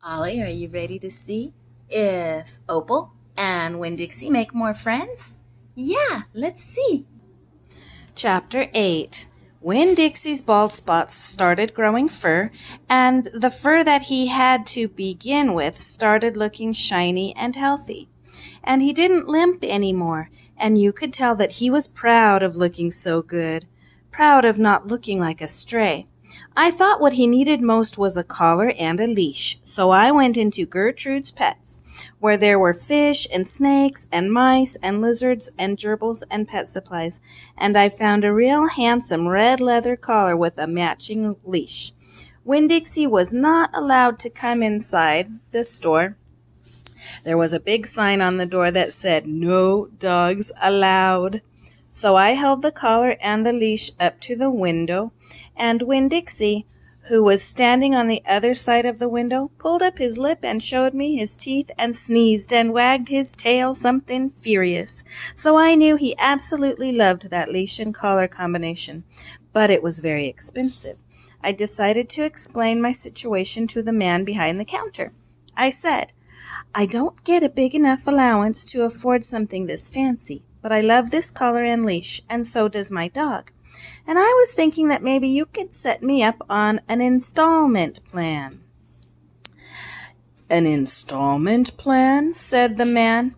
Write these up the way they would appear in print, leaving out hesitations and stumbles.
Ollie, are you ready to see if Opal and Winn Dixie make more friends? Yeah, let's see. Chapter 8. Winn Dixie's bald spots started growing fur, and the fur that he had to begin with started looking shiny and healthy. And he didn't limp anymore, and you could tell that he was proud of looking so good, proud of not looking like a stray. I thought what he needed most was a collar and a leash, so I went into Gertrude's Pets, where there were fish and snakes and mice and lizards and gerbils and pet supplies, and I found a real handsome red leather collar with a matching leash. Winn Dixie was not allowed to come inside the store. There was a big sign on the door that said, "No dogs allowed." So I held the collar and the leash up to the window, and Winn Dixie, who was standing on the other side of the window, pulled up his lip and showed me his teeth and sneezed and wagged his tail something furious. So I knew he absolutely loved that leash and collar combination, but it was very expensive. I decided to explain my situation to the man behind the counter. I said, "I don't get a big enough allowance to afford something this fancy, but I love this collar and leash, and so does my dog. And I was thinking that maybe you could set me up on an installment plan." "An installment plan?" said the man.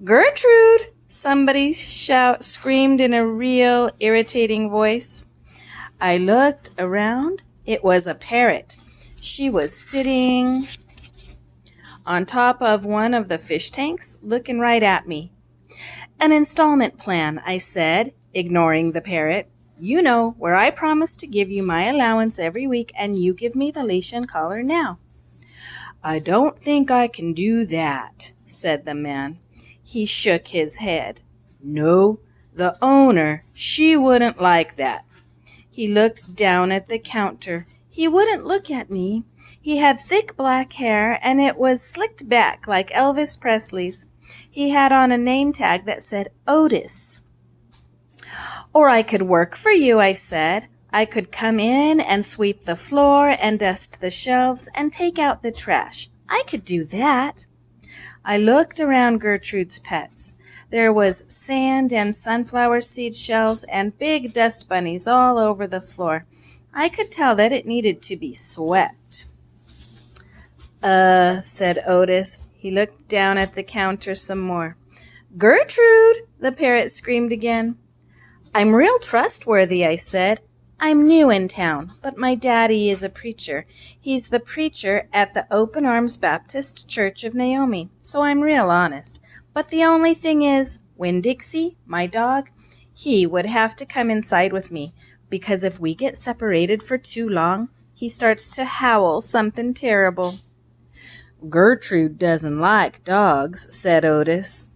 "Gertrude!" somebody screamed in a real irritating voice. I looked around. It was a parrot. She was sitting on top of one of the fish tanks, looking right at me. "An installment plan," I said, ignoring the parrot. "You know, where I promise to give you my allowance every week and you give me the leash and collar now." "I don't think I can do that," said the man. He shook his head. "No, the owner, she wouldn't like that." He looked down at the counter. He wouldn't look at me. He had thick black hair, and it was slicked back like Elvis Presley's. He had on a name tag that said Otis. "Or I could work for you," I said. "I could come in and sweep the floor and dust the shelves and take out the trash. I could do that." I looked around Gertrude's Pets. There was sand and sunflower seed shells and big dust bunnies all over the floor. I could tell that it needed to be swept. Said Otis. He looked down at the counter some more. "Gertrude!" the parrot screamed again. "I'm real trustworthy," I said. "I'm new in town, but my daddy is a preacher. He's the preacher at the Open Arms Baptist Church of Naomi, so I'm real honest. But the only thing is, Winn Dixie, my dog, he would have to come inside with me, because if we get separated for too long, he starts to howl something terrible." "Gertrude doesn't like dogs," said Otis.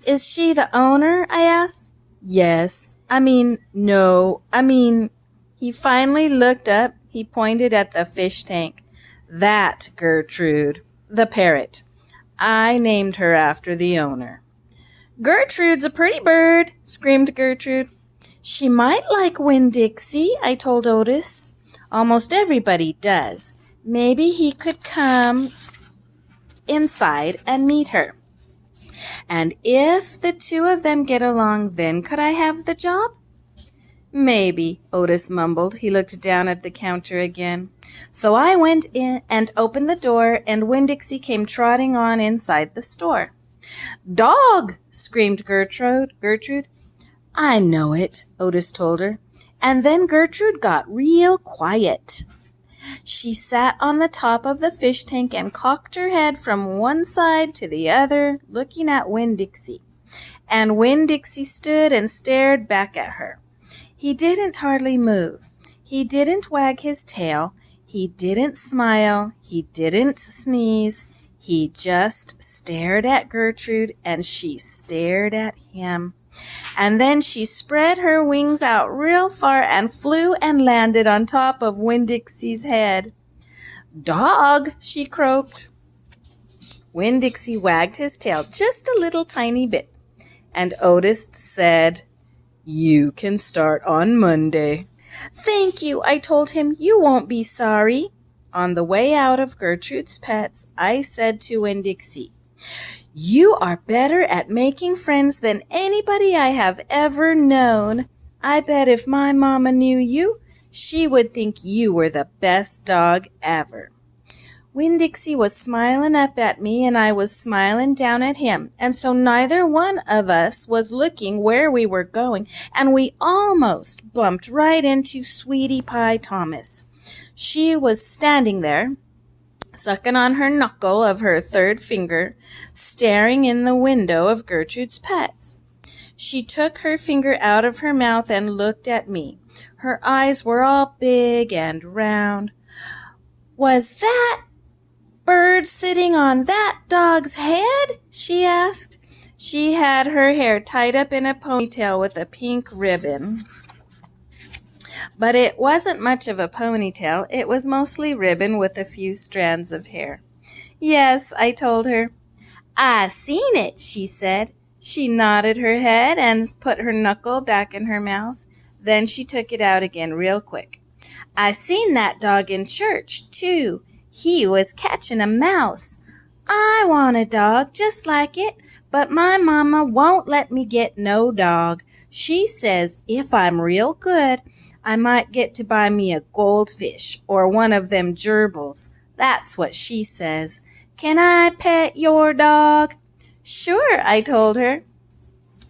"Is she the owner?" I asked. No. He finally looked up. He pointed at the fish tank. "That Gertrude, the parrot. I named her after the owner." "Gertrude's a pretty bird," screamed Gertrude. "She might like Winn Dixie," I told Otis. "Almost everybody does. Maybe he could come inside and meet her. And if the two of them get along, then could I have the job?" "Maybe," Otis mumbled. He looked down at the counter again. So I went in and opened the door, and Winn Dixie came trotting on inside the store. "Dog!" screamed Gertrude. "I know it," Otis told her. And then Gertrude got real quiet. She sat on the top of the fish tank and cocked her head from one side to the other, looking at Winn Dixie. And Winn Dixie stood and stared back at her. He didn't hardly move. He didn't wag his tail. He didn't smile. He didn't sneeze. He just stared at Gertrude, and she stared at him. And then she spread her wings out real far and flew and landed on top of Winn Dixie's head. "Dog!" she croaked. Winn Dixie wagged his tail just a little tiny bit, and Otis said, "You can start on Monday." "Thank you," I told him. "You won't be sorry." On the way out of Gertrude's Pets, I said to Winn Dixie, "You are better at making friends than anybody I have ever known. I bet if my mama knew you, she would think you were the best dog ever." Winn Dixie was smiling up at me, and I was smiling down at him, and so neither one of us was looking where we were going, and we almost bumped right into Sweetie Pie Thomas. She was standing there, sucking on her knuckle of her third finger, staring in the window of Gertrude's Pets. She took her finger out of her mouth and looked at me. Her eyes were all big and round. "Was that bird sitting on that dog's head?" she asked. She had her hair tied up in a ponytail with a pink ribbon. But it wasn't much of a ponytail. It was mostly ribbon with a few strands of hair. "Yes," I told her. "I seen it," she said. She nodded her head and put her knuckle back in her mouth. Then she took it out again real quick. "I seen that dog in church, too. He was catching a mouse. I want a dog just like it, but my mama won't let me get no dog. She says if I'm real good, I might get to buy me a goldfish or one of them gerbils. That's what she says. Can I pet your dog?" "Sure," I told her.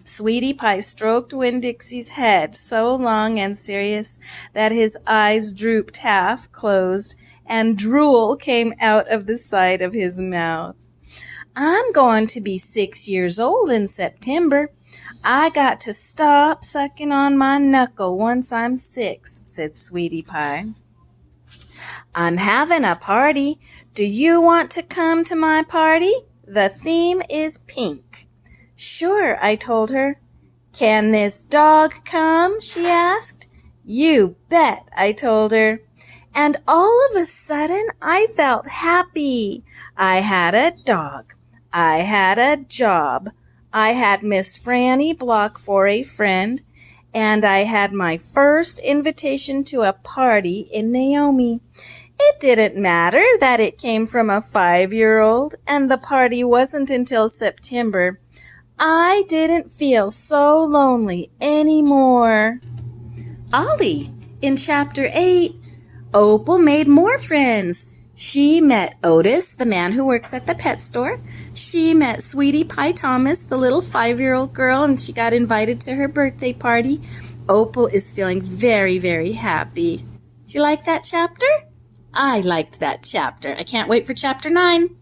Sweetie Pie stroked Winn Dixie's head so long and serious that his eyes drooped half closed and drool came out of the side of his mouth. "I'm going to be 6 years old in September. I got to stop sucking on my knuckle once I'm 6, said Sweetie Pie. "I'm having a party. Do you want to come to my party? The theme is pink." "Sure," I told her. "Can this dog come?" she asked. "You bet," I told her. And all of a sudden, I felt happy. I had a dog. I had a job. I had Miss Franny Block for a friend. And I had my first invitation to a party in Naomi. It didn't matter that it came from a 5-year-old, and the party wasn't until September. I didn't feel so lonely anymore. Ollie, in Chapter 8, Opal made more friends. She met Otis, the man who works at the pet store. She met Sweetie Pie Thomas, the little 5-year-old girl, and she got invited to her birthday party. Opal is feeling very, very happy. Did you like that chapter? I liked that chapter. I can't wait for Chapter 9.